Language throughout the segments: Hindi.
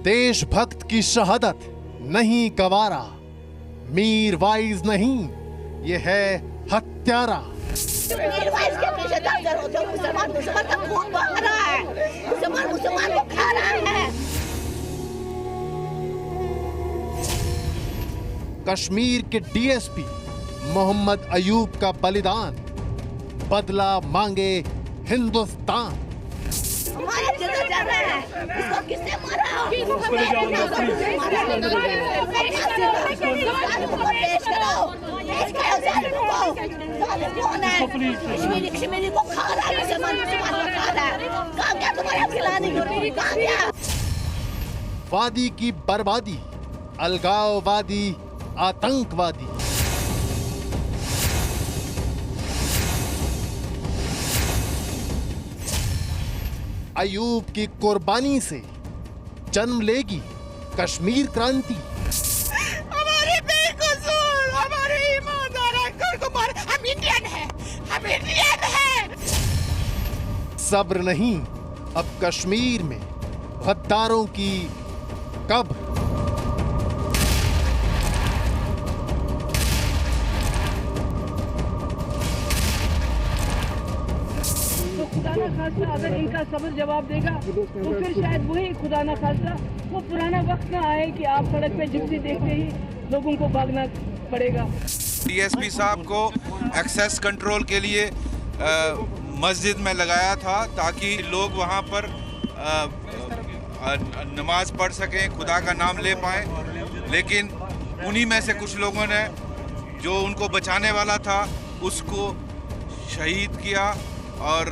देशभक्त की शहादत नहीं गवारा, मीर वाइज नहीं, ये है हत्यारा। मीर वाइज के पीछे दंगल होते हैं, मुसलमान का खून बह रहा है, मुसलमान को खा रहा है। कश्मीर के डीएसपी मोहम्मद अयूब का बलिदान, बदला मांगे हिंदुस्तान। हमारे जिंदा चल रहे हैं, इसको किसने मारा? कश्मीरी को खा रहा है, मुसलमान को खा रहा है। कहाँ गया तुम्हारा खिलाने? कहाँ गया? वादी की बर्बादी, अलगाववादी, आतंकवादी। अयूब की कुर्बानी से जन्म लेगी कश्मीर क्रांति। हमारे बेकसूर, हमारे ईमानदार अंकल को मार, हम इंडियन हैं, हम इंडियन हैं। सब्र नहीं, अब कश्मीर में गद्दारों की कब्र। खुदा ना खास्ता अगर इनका सब्र जवाब देगा तो फिर शायद वही खुदा ना खास्ता वो पुराना वक्त ना आए कि आप सड़क पे जिप्सी देखते ही लोगों को भागना पड़ेगा। डीएसपी साहब को एक्सेस कंट्रोल के लिए मस्जिद में लगाया था ताकि लोग वहां पर नमाज पढ़ सकें, खुदा का नाम ले पाएं, लेकिन उन्हीं में से कुछ लोगों ने जो उनको बचाने वाला था उसको शहीद किया और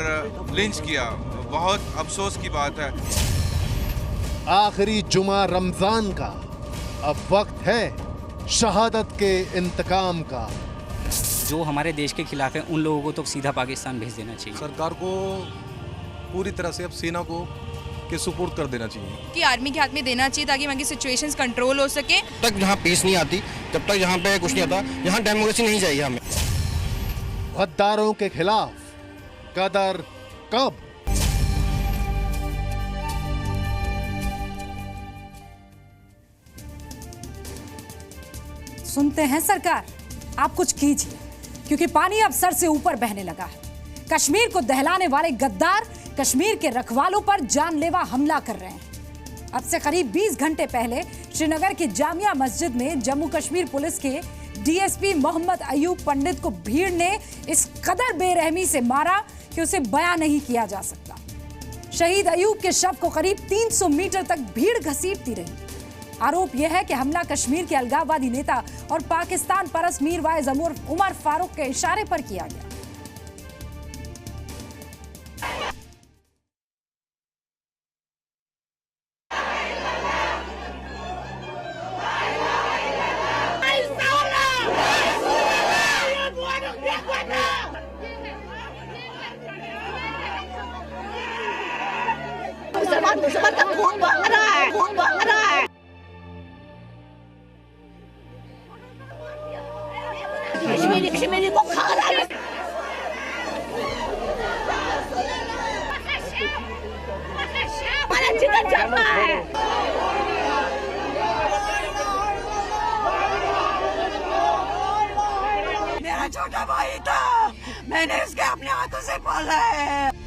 लिंच किया। बहुत अफसोस की बात है। आखिरी जुमा रमजान का, अब वक्त है शहादत के इंतकाम का। जो हमारे देश के खिलाफ है उन लोगों को तो सीधा पाकिस्तान भेज देना चाहिए। सरकार को पूरी तरह से अब सेना को के सुपुर्द कर देना चाहिए कि आर्मी के हाथ में देना चाहिए ताकि वहाँ की सिचुएशंस कंट्रोल हो सके। तक जहाँ पीस नहीं आती, जब तक यहाँ पे कुछ नहीं आता, यहाँ डेमोक्रेसी नहीं चाहिए हमें। गद्दारों के खिलाफ कदर कब? सुनते हैं सरकार, आप कुछ कीजिए क्योंकि पानी अब सर से ऊपर बहने लगा है। कश्मीर को दहलाने वाले गद्दार कश्मीर के रखवालों पर जानलेवा हमला कर रहे हैं। अब से करीब 20 घंटे पहले श्रीनगर की जामिया मस्जिद में जम्मू कश्मीर पुलिस के डीएसपी मोहम्मद अयूब पंडित को भीड़ ने इस कदर बेरहमी से मारा कि उसे बयान नहीं किया जा सकता। शहीद अयूब के शव को करीब 300 मीटर तक भीड़ घसीटती रही। आरोप यह है कि हमला कश्मीर के अलगाववादी नेता और पाकिस्तान परस्त मीर वाइज उमर फारूक के इशारे पर किया गया। मुसलमान का खून बह रहा है, खून बह रहा है। कश्मीरी को खा रहा है। हमारा जिगर जल रहा है। मेरा छोटा भाई था, मैंने इसके अपने हाथों से पाला है।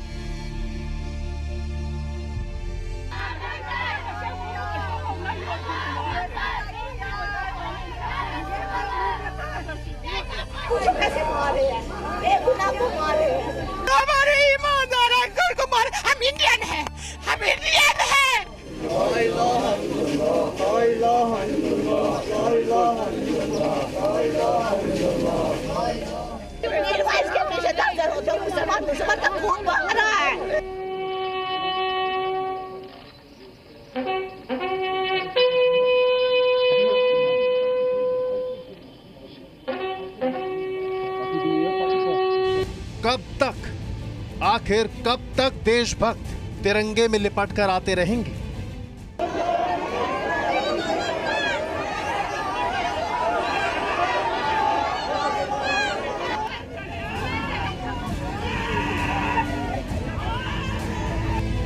कैसे मारे हैं? बेगुनाह को मारे हैं। हमारे ईमानदार अंकल को मारे, हम इंडियन हैं, हम इंडियन हैं। मीर वाइज के पीछे दंगल होते हैं, मुसलमान का खून बह रहा है। कब तक, आखिर कब तक देशभक्त तिरंगे में लिपट कर आते रहेंगे?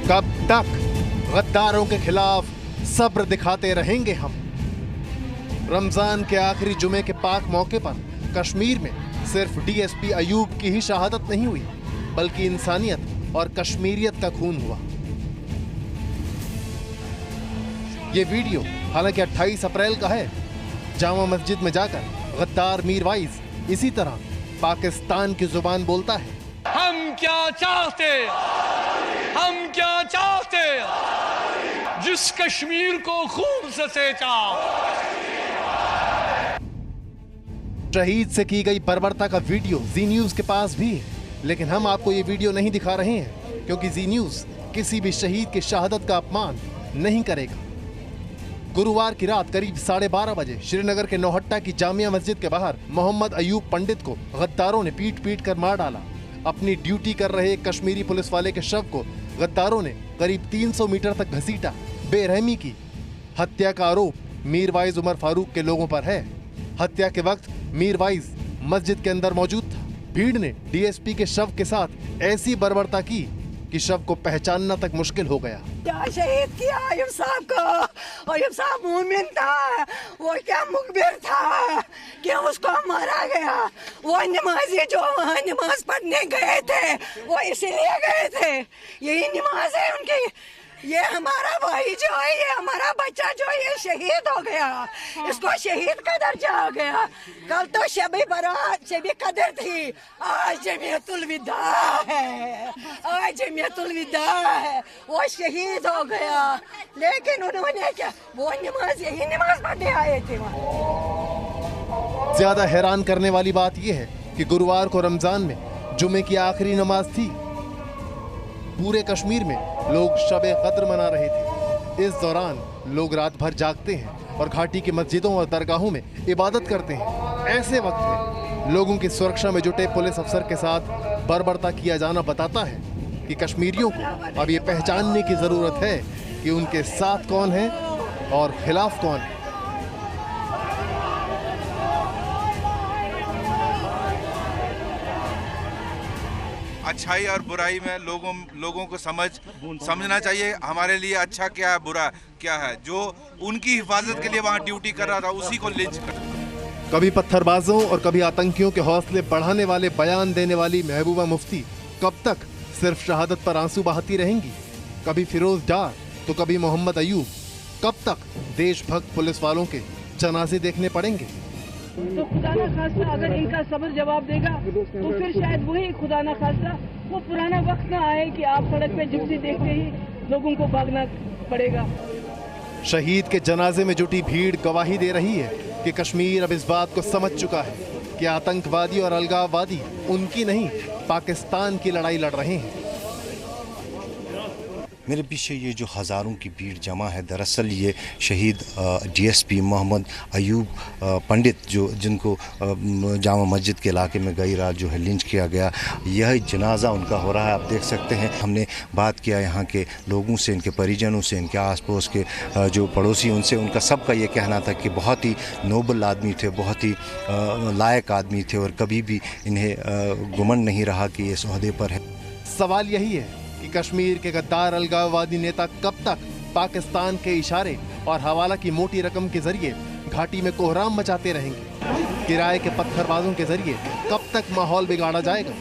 कब तक गद्दारों के खिलाफ सब्र दिखाते रहेंगे हम। रमजान के आखिरी जुमे के पाक मौके पर कश्मीर में सिर्फ डीएसपी अयूब की ही शहादत नहीं हुई, बल्कि इंसानियत और कश्मीरियत का खून हुआ। ये वीडियो हालांकि 28 अप्रैल का है। जामा मस्जिद में जाकर गद्दार मीरवाइज इसी तरह पाकिस्तान की जुबान बोलता है। हम क्या चाहते, हम क्या चाहते, जिस कश्मीर को खून से सेंचा। शहीद से की गई बर्बरता का वीडियो जी न्यूज के पास भी है, लेकिन हम आपको ये वीडियो नहीं दिखा रहे हैं क्योंकि जी न्यूज किसी भी शहीद की शहादत का अपमान नहीं करेगा। गुरुवार की रात करीब 12:30 बजे श्रीनगर के नौहट्टा की जामिया मस्जिद के बाहर मोहम्मद अयूब पंडित को गद्दारों ने पीट कर मार डाला। अपनी ड्यूटी कर रहे एक कश्मीरी पुलिस वाले के शव को गद्दारों ने करीब 300 मीटर तक घसीटा, बेरहमी की। हत्या का आरोप मीरवाइज उमर फारूक के लोगों पर है। हत्या के वक्त मीरवाइज मस्जिद के अंदर मौजूद था। भीड़ ने डीएसपी के शव के साथ ऐसी बर्बरता की कि शव को पहचानना तक मुश्किल हो गया। क्या शहीद किया अयूब साहब को? अयूब साहब मोमिन था, वो क्या मुखबिर था कि उसको मारा गया। वो नमाजी जो वहाँ नमाज पढ़ने गए थे वो इसीलिए गए थे, यही नमाज है उनकी। ये हमारा भाई जो है, ये हमारा बच्चा जो है, ये शहीद हो गया, इसको शहीद का दर्जा हो गया। कल तो शबी बरात, शबी कदर थी, आज जमीयतुल विदा है, आज जमीयतुल विदा है। वो शहीद हो गया, लेकिन उन्होंने क्या, वो नमाज, यही नमाज पढ़ने आए थे वहाँ। ज्यादा हैरान करने वाली बात यह है कि गुरुवार को रमजान में जुमे की आखिरी नमाज थी। पूरे कश्मीर में लोग शबे कद्र मना रहे थे। इस दौरान लोग रात भर जागते हैं और घाटी की मस्जिदों और दरगाहों में इबादत करते हैं। ऐसे वक्त में लोगों की सुरक्षा में जुटे पुलिस अफसर के साथ बर्बरता किया जाना बताता है कि कश्मीरियों को अब ये पहचानने की जरूरत है कि उनके साथ कौन है और खिलाफ कौन है। अच्छाई और बुराई में लोगों को समझना चाहिए। हमारे लिए अच्छा क्या है, बुरा क्या है। जो उनकी हिफाजत के लिए वहाँ ड्यूटी कर रहा था, उसी को लिंच कर। कभी पत्थरबाजों और कभी आतंकियों के हौसले बढ़ाने वाले बयान देने वाली महबूबा मुफ्ती कब तक सिर्फ शहादत पर आंसू बहाती रहेंगी? कभी फिरोज डार तो कभी मोहम्मद अयूब। कब तक देशभक्त पुलिस वालों के जनाजे देखने पड़ेंगे? तो खुदा ना खास्ता अगर इनका सब्र जवाब देगा तो फिर शायद वही खुदा ना खास्ता वो पुराना वक्त ना आए कि आप सड़क पे जिप्सी देखते ही लोगों को भागना पड़ेगा। शहीद के जनाजे में जुटी भीड़ गवाही दे रही है कि कश्मीर अब इस बात को समझ चुका है कि आतंकवादी और अलगाववादी उनकी नहीं, पाकिस्तान की लड़ाई लड़ रहे हैं। मेरे पीछे ये जो हज़ारों की भीड़ जमा है, दरअसल ये शहीद डीएसपी मोहम्मद अयूब पंडित जिनको जामा मस्जिद के इलाके में गई रात जो है लिंच किया गया, यह जनाजा उनका हो रहा है। आप देख सकते हैं, हमने बात किया यहाँ के लोगों से, इनके परिजनों से, इनके आस पड़ोस के जो पड़ोसी, उनसे उनका सबका ये कहना था कि बहुत ही नोबल आदमी थे, बहुत ही लायक आदमी थे और कभी भी इन्हें गुमंड नहीं रहा कि इस ओहदे पर है। सवाल यही है कि कश्मीर के गद्दार अलगाववादी नेता कब तक पाकिस्तान के इशारे और हवाला की मोटी रकम के जरिए घाटी में कोहराम मचाते रहेंगे? किराए के पत्थरबाजों के जरिए कब तक माहौल बिगाड़ा जाएगा?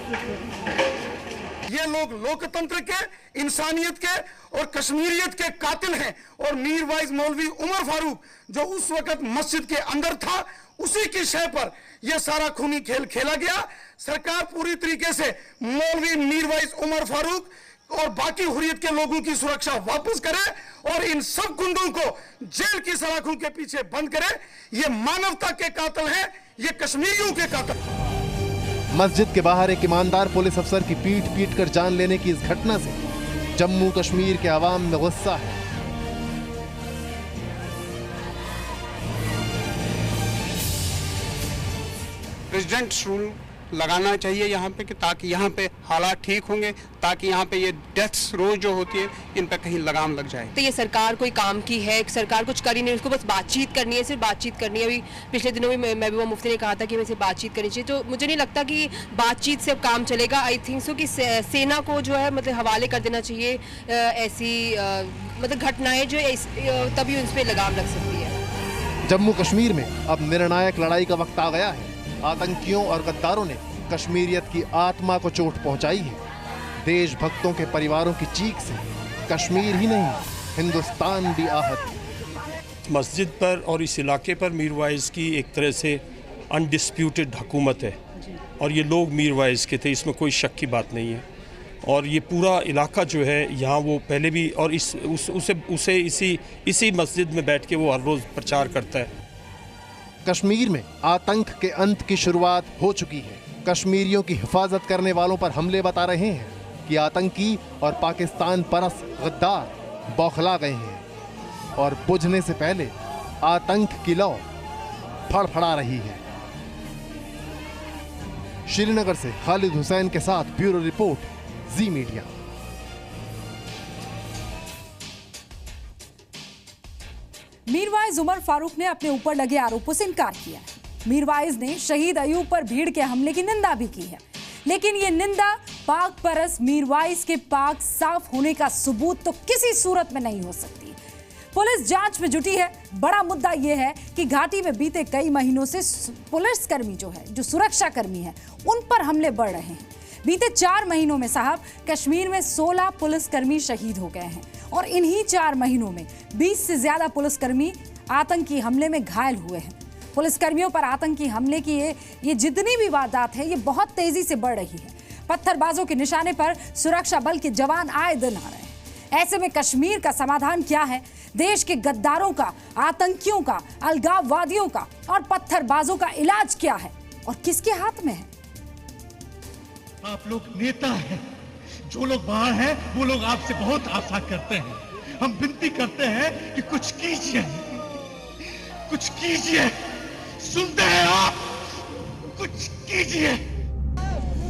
ये लोग लोकतंत्र के, इंसानियत के और कश्मीरियत के कातिल हैं। और मीरवाइज मौलवी उमर फारूक जो उस वक्त मस्जिद के अंदर था, उसी की शय पर यह सारा खूनी खेल खेला गया। सरकार पूरी तरीके से मौलवी मीरवाइज उमर फारूक और बाकी हुर्रियत के लोगों की सुरक्षा वापस करे और इन सब गुंडों को जेल की सलाखों के पीछे बंद करे। ये मानवता के कातिल हैं, ये कश्मीरियों के कातिल। मस्जिद के बाहर एक ईमानदार पुलिस अफसर की पीट कर जान लेने की इस घटना से जम्मू कश्मीर के अवाम में गुस्सा है। President's rule लगाना चाहिए यहाँ पे, कि ताकि यहाँ पे हालात ठीक होंगे, ताकि यहाँ पे ये डेथ्स रोज जो होती है इन पे कहीं लगाम लग जाए। तो ये सरकार कोई काम की है, सरकार कुछ कर ही नहीं, उसको बस बातचीत करनी है, सिर्फ बातचीत करनी है। अभी पिछले दिनों में महबूबा मुफ्ती ने कहा था कि हमें सिर्फ बातचीत करनी चाहिए, तो मुझे नहीं लगता कि बातचीत से अब काम चलेगा। आई थिंक सो कि सेना को जो है मतलब हवाले कर देना चाहिए ऐसी मतलब घटनाएं जो तभी उन पर लगाम लग सकती है। जम्मू कश्मीर में अब निर्णायक लड़ाई का वक्त आ गया है। आतंकियों और गद्दारों ने कश्मीरियत की आत्मा को चोट पहुंचाई है। देशभक्तों के परिवारों की चीख से कश्मीर ही नहीं, हिंदुस्तान भी आहत है। मस्जिद पर और इस इलाके पर मीरवाइज की एक तरह से अनडिस्प्यूटेड हुकूमत है और ये लोग मीरवाइज के थे, इसमें कोई शक की बात नहीं है। और ये पूरा इलाका जो है यहाँ वो पहले भी और उसे इसी मस्जिद में बैठ के वो हर रोज़ प्रचार करता है। कश्मीर में आतंक के अंत की शुरुआत हो चुकी है। कश्मीरियों की हिफाजत करने वालों पर हमले बता रहे हैं कि आतंकी और पाकिस्तान परस्त गद्दार बौखला गए हैं और बुझने से पहले आतंक की लौ फड़फड़ा रही है। श्रीनगर से खालिद हुसैन के साथ ब्यूरो रिपोर्ट, जी मीडिया। मीरवाइज उमर फारूक ने अपने ऊपर लगे आरोपों से इनकार किया है। मीरवाइज ने शहीद अयूब पर भीड़ के हमले की निंदा भी की है, लेकिन ये निंदा पाक परस्त मीरवाइज के पाक साफ होने का सबूत तो किसी सूरत में नहीं हो सकती। पुलिस जांच में जुटी है। बड़ा मुद्दा यह है कि घाटी में बीते कई महीनों से पुलिसकर्मी जो सुरक्षा कर्मी है, उन पर हमले बढ़ रहे हैं। बीते 4 महीनों में साहब कश्मीर में 16 पुलिसकर्मी शहीद हो गए हैं और इन्हीं 4 महीनों में 20 से ज्यादा पुलिसकर्मी आतंकी हमले में घायल हुए हैं। पुलिसकर्मियों पर आतंकी हमले की ये जितनी भी वारदात है, ये बहुत तेजी से बढ़ रही है। पत्थरबाजों के निशाने पर सुरक्षा बल के जवान आए दिन आ रहे हैं। ऐसे में कश्मीर का समाधान क्या है? देश के गद्दारों का, आतंकियों का, अलगाववादियों का और पत्थरबाजों का इलाज क्या है और किसके हाथ में है? आप लोग नेता हैं, जो लोग बाहर हैं वो लोग आपसे बहुत आशा करते हैं। हम विनती करते हैं कि कुछ कीजिए, कुछ कीजिए। सुनते हैं आप? कुछ कीजिए।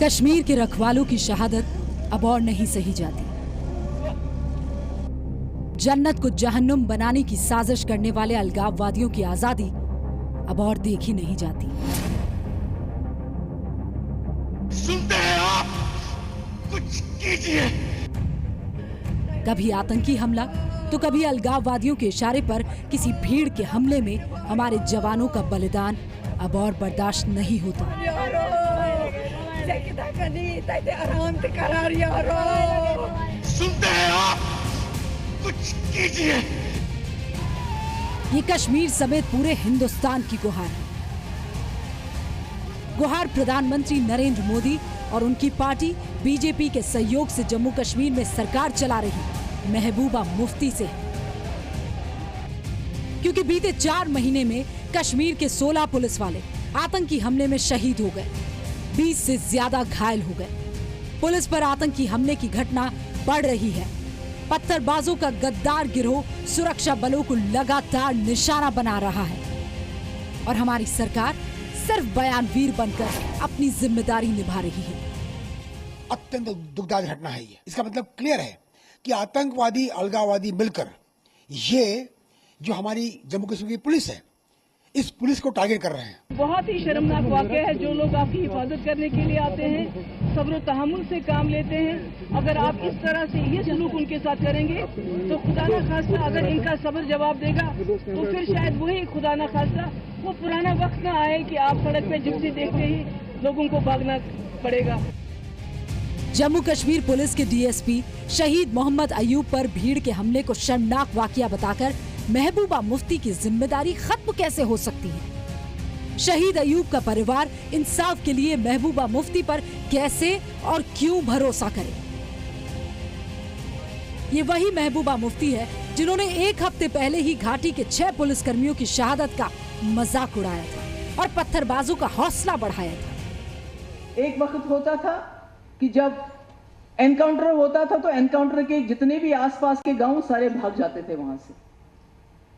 कश्मीर के रखवालों की शहादत अब और नहीं सही जाती। जन्नत को जहन्नुम बनाने की साजिश करने वाले अलगाववादियों की आजादी अब और देखी नहीं जाती। सुनते हैं आप? कुछ कीजिए। कभी आतंकी हमला तो कभी अलगाववादियों के इशारे पर किसी भीड़ के हमले में हमारे जवानों का बलिदान अब और बर्दाश्त नहीं होता। सुनते हैं आप? कुछ कीजिए। ये कश्मीर समेत पूरे हिंदुस्तान की गुहार है। गुहार प्रधानमंत्री नरेंद्र मोदी और उनकी पार्टी बीजेपी के सहयोग से जम्मू कश्मीर में सरकार चला रही महबूबा मुफ्ती से, क्योंकि बीते 4 महीने में कश्मीर के 16 पुलिस वाले आतंकी हमले में शहीद हो गए, 20 से ज्यादा घायल हो गए। पुलिस पर आतंकी हमले की घटना बढ़ रही है। पत्थरबाजों का गद्दार गिरोह सुरक्षा बलों को लगातार निशाना बना रहा है और हमारी सरकार सिर्फ बयानवीर बनकर अपनी जिम्मेदारी निभा रही है। अत्यंत दुखदायक घटना है ये। इसका मतलब क्लियर है कि आतंकवादी, अलगाववादी मिलकर ये जो हमारी जम्मू कश्मीर की पुलिस है, इस पुलिस को टारगेट कर रहे हैं। बहुत ही शर्मनाक वाक़या है। जो लोग आपकी हिफाजत करने के लिए आते हैं, सब्र तहम्मुल से काम लेते हैं, अगर आप इस तरह से ये सलूक उनके साथ करेंगे तो खुदा ना खास्ता अगर इनका सब्र जवाब देगा तो फिर शायद वही खुदा ना खास्ता वो पुराना वक्त ना आए कि आप सड़क पे जिप्सी देखते ही लोगों को भागना पड़ेगा। जम्मू कश्मीर पुलिस के डीएसपी शहीद मोहम्मद अयूब पर भीड़ के हमले को शर्मनाक वाकया बताकर महबूबा मुफ्ती की जिम्मेदारी खत्म कैसे हो सकती है? शहीद अयूब का परिवार इंसाफ के लिए महबूबा मुफ्ती पर कैसे और क्यों भरोसा करे? ये वही महबूबा मुफ्ती है जिन्होंने 1 हफ्ते पहले ही घाटी के 6 पुलिसकर्मियों की शहादत का मजाक उड़ाया था और पत्थरबाजों का हौसला बढ़ाया था। एक वक्त होता था कि जब एनकाउंटर होता था तो एनकाउंटर के जितने भी आसपास के गांव सारे भाग जाते थे वहां से।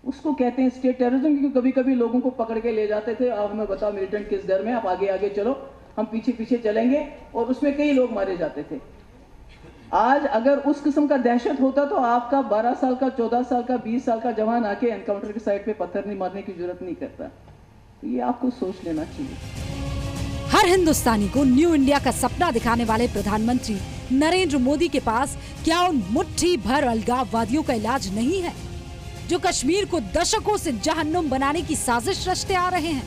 उसको कहते हैं स्टेट टेररिज्म, क्योंकि कभी कभी लोगों को पकड़ के ले जाते थे। आप हमें बताओ मिलिटेंट किस डर में, आप आगे आगे चलो, हम पीछे पीछे चलेंगे, और उसमें कई लोग मारे जाते थे। आज अगर उस किस्म का दहशत होता तो आपका 12 साल का, 14 साल का, 20 साल का जवान आके एनकाउंटर के साइड पे पत्थर नहीं मारने की जरूरत नहीं करता। तो ये आपको सोच लेना चाहिए। हर हिंदुस्तानी को न्यू इंडिया का सपना दिखाने वाले प्रधानमंत्री नरेंद्र मोदी के पास क्या उन मुट्ठी भर अलगाववादियों का इलाज नहीं है जो कश्मीर को दशकों से जहन्नुम बनाने की साजिश रचते आ रहे हैं?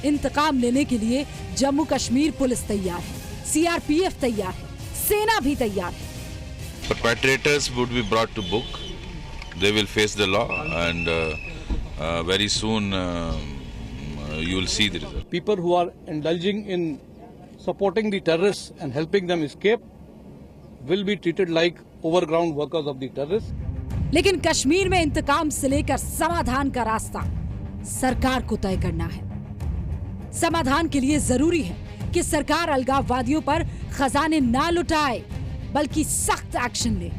इंतकाम लेने के लिए जम्मू कश्मीर पुलिस तैयार है, सीआरपीएफ तैयार है, सेना भी तैयार है। Perpetrators would be brought to book. They will face the law, and very soon you will see the result. People who are indulging in supporting the terrorists and helping them escape will be treated like overground workers of the terrorists. लेकिन कश्मीर में इंतकाम से लेकर समाधान का रास्ता सरकार को तय करना है। समाधान के लिए जरूरी है कि सरकार अलगाववादियों पर खजाने ना लुटाए, बल्कि सख्त एक्शन ले।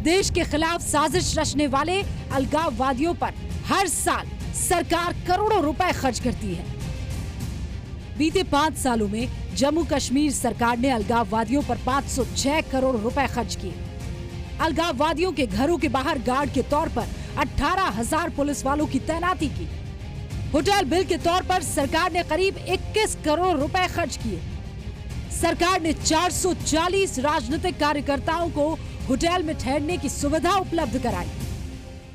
देश के खिलाफ साजिश रचने वाले अलगाववादियों पर हर साल सरकार करोड़ों रुपए खर्च करती है। बीते 5 सालों में जम्मू कश्मीर सरकार ने अलगाववादियों पर 506 करोड़ रुपए खर्च किए। अलगाववादियों के घरों के बाहर गार्ड के तौर पर 18,000 पुलिस वालों की तैनाती की। होटल बिल के तौर पर सरकार ने करीब 21 करोड़ रुपए खर्च किए। सरकार ने 440 राजनीतिक कार्यकर्ताओं को होटल में ठहरने की सुविधा उपलब्ध कराई।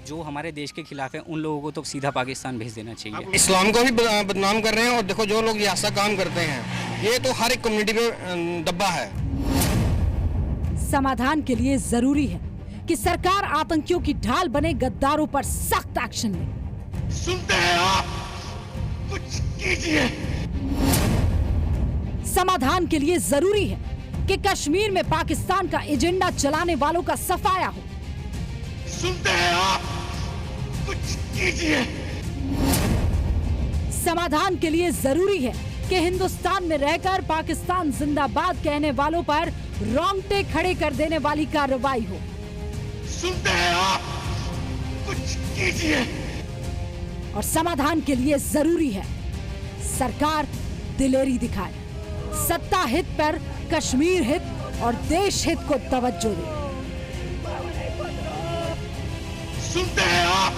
जो हमारे देश के खिलाफ है उन लोगों को तो सीधा पाकिस्तान भेज देना चाहिए। इस्लाम को भी बदनाम कर रहे हैं, और देखो जो लोग ये ऐसा काम करते हैं, ये तो हर एक कम्युनिटी पे दब्बा है। समाधान के लिए जरूरी है कि सरकार आतंकियों की ढाल बने गद्दारों पर सख्त एक्शन ले। सुनते हैं आप? कुछ कीजिए। समाधान के लिए जरूरी है कि कश्मीर में पाकिस्तान का एजेंडा चलाने वालों का सफाया हो। सुनते हैं आप? कुछ कीजिए। समाधान के लिए जरूरी है कि हिंदुस्तान में रहकर पाकिस्तान जिंदाबाद कहने वालों पर रोंगटे खड़े कर देने वाली कार्रवाई हो। सुनते हैं आप? कुछ कीजिए। और समाधान के लिए जरूरी है सरकार दिलेरी दिखाए, सत्ता हित पर कश्मीर हित और देश हित को तवज्जो दे। सुनते हैं आप?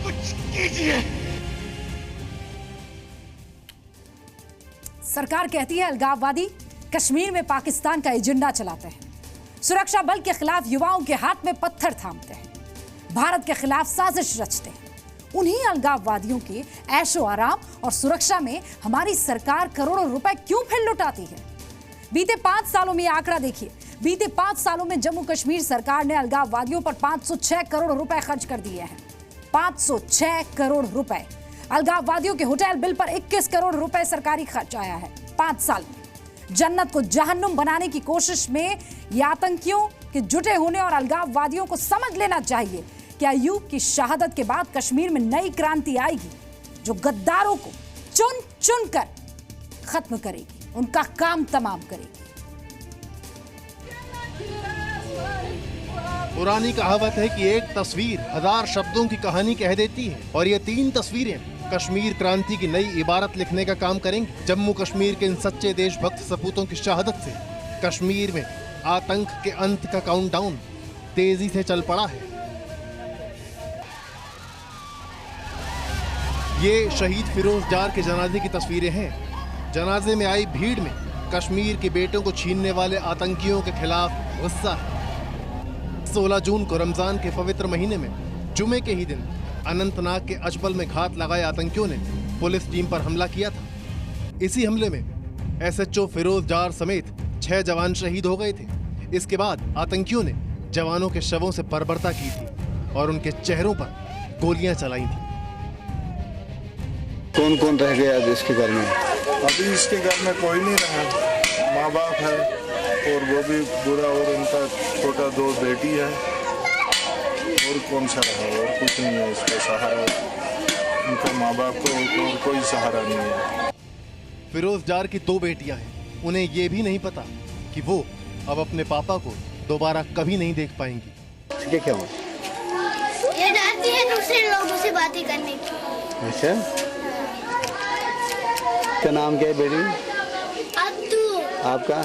कुछ कीजिए। सरकार कहती है अलगाववादी कश्मीर में पाकिस्तान का एजेंडा चलाते हैं, सुरक्षा बल के खिलाफ युवाओं के हाथ में पत्थर थामते हैं, भारत के खिलाफ साजिश रचते हैं। उन्हीं अलगाववादियों के ऐशो आराम और सुरक्षा में हमारी सरकार करोड़ों रुपए क्यों फिर लुटाती है? बीते 5 सालों में आंकड़ा देखिए। बीते 5 सालों में जम्मू कश्मीर सरकार ने अलगाववादियों पर 506 करोड़ रुपए खर्च कर दिए हैं। 506 करोड़ रुपए। अलगाववादियों के होटल बिल पर 21 करोड़ रुपए सरकारी खर्च आया है 5 साल में। जन्नत को जहन्नुम बनाने की कोशिश में ये आतंकियों के जुटे होने और अलगाववादियों को समझ लेना चाहिए कि अयूब की शहादत के बाद कश्मीर में नई क्रांति आएगी जो गद्दारों को चुन चुन कर खत्म करेगी, उनका काम तमाम करेगी। पुरानी कहावत है कि एक तस्वीर 1000 शब्दों की कहानी कह देती है, और ये 3 तस्वीरें कश्मीर क्रांति की नई इबारत लिखने का काम करेंगी। जम्मू कश्मीर के इन सच्चे देशभक्त सपूतों की शहादत से कश्मीर में आतंक के अंत का काउंटडाउन तेजी से चल पड़ा है। ये शहीद फिरोज डार के जनाजे की तस्वीरें हैं। जनाजे में आई भीड़ में कश्मीर के बेटों को छीनने वाले आतंकियों के खिलाफ गुस्सा है। 16 जून को रमजान के पवित्र महीने में जुमे के ही दिन अनंतनाग के अजबल में घात लगाए आतंकियों ने पुलिस टीम पर हमला किया था। इसी हमले में SHO फिरोज डार समेत 6 जवान शहीद हो गए थे। इसके बाद आतंकियों ने जवानों के शवों से बर्बरता की थी और उनके चेहरों पर गोलियां चलाई थी। कौन कौन रह गया इसके घर में? अभी इसके घर में कोई नहीं रहा। माँ बाप है और वो भी बुरा, और उनका छोटा 2 बेटी है, और कौन सा रहा, और कुछ नहीं है इसका सहारा। उनका माँ बाप को और कोई सहारा नहीं है। फिरोज डार की 2 बेटियां हैं। उन्हें ये भी नहीं पता कि वो अब अपने पापा को दोबारा कभी नहीं देख पाएंगी। क्या हुआ? ये डरती है दूसरे लोगों से बातें करने की। अच्छा, इसका नाम क्या है बेटी? आपका?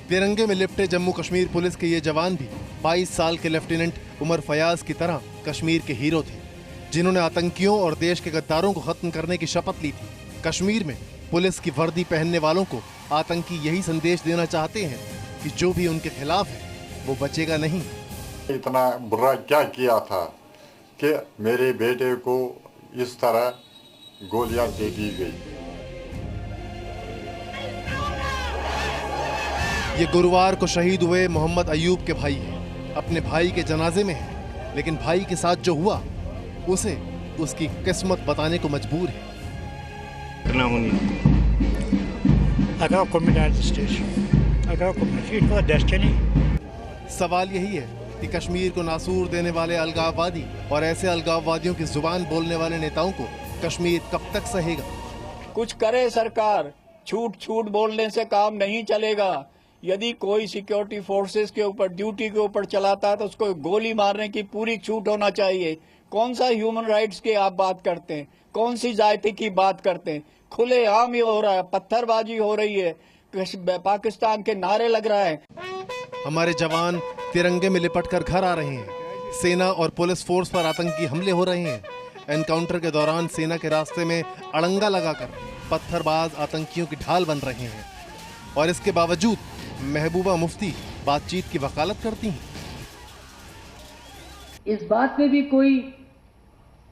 तिरंगे में लिपटे जम्मू कश्मीर पुलिस के ये जवान भी 22 साल के लेफ्टिनेंट उमर फयाज की तरह कश्मीर के हीरो थे, जिन्होंने आतंकियों और देश के गद्दारों को खत्म करने की शपथ ली थी। कश्मीर में पुलिस की वर्दी पहनने वालों को आतंकी यही संदेश देना चाहते हैं कि जो भी उनके खिलाफ है वो बचेगा नहीं। इतना बुरा क्या किया था कि मेरे बेटे को इस तरह गोलियां दे दी गई। ये गुरुवार को शहीद हुए मोहम्मद अयूब के भाई हैं। अपने भाई के जनाजे में हैं, लेकिन भाई के साथ जो हुआ उसे उसकी किस्मत बताने को मजबूर है। सवाल यही है कि कश्मीर को नासूर देने वाले अलगाववादी और ऐसे अलगाववादियों की जुबान बोलने वाले नेताओं को कश्मीर कब तक सहेगा? कुछ करे सरकार, छूट छूट बोलने से काम नहीं चलेगा। यदि कोई सिक्योरिटी फोर्सेस के ऊपर ड्यूटी के ऊपर चलाता है तो उसको गोली मारने की पूरी छूट होना चाहिए। कौन सा ह्यूमन राइट्स की आप बात करते हैं? कौन सी जाति की बात करते हैं? खुले आम ही हो रहा है, पत्थरबाजी हो रही है, पाकिस्तान के नारे लग रहा है। हमारे जवान तिरंगे में लिपट कर घर आ रहे हैं। सेना और पुलिस फोर्स पर आतंकी हमले हो रहे हैं। एनकाउंटर के दौरान सेना के रास्ते में अड़ंगा लगाकर पत्थरबाज आतंकियों की ढाल बन रहे हैं, और इसके बावजूद महबूबा मुफ्ती बातचीत की वकालत करती हैं। इस बात में भी कोई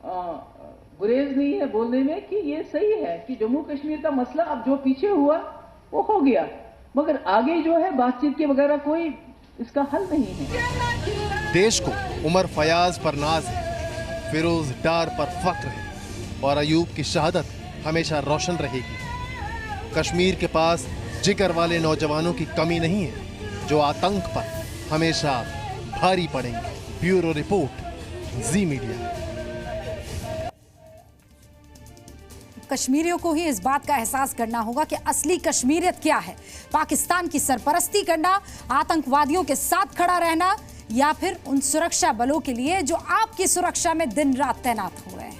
गुरेज नहीं है बोलने में कि ये सही है कि जम्मू कश्मीर का मसला अब जो पीछे हुआ वो हो गया, मगर आगे जो है बातचीत के वगैरह कोई इसका हल नहीं है। देश को उमर फयाज पर नाज है, फिरोज डार पर फक्र है, और अयूब की शहादत हमेशा रोशन रहेगी। कश्मीर के पास जिगर वाले नौजवानों की कमी नहीं है जो आतंक पर हमेशा भारी पड़ेंगे। ब्यूरो रिपोर्ट, जी मीडिया। कश्मीरियों को ही इस बात का एहसास करना होगा कि असली कश्मीरियत क्या है। पाकिस्तान की सरपरस्ती करना, आतंकवादियों के साथ खड़ा रहना, या फिर उन सुरक्षा बलों के लिए जो आपकी सुरक्षा में दिन रात तैनात हो रहे हैं।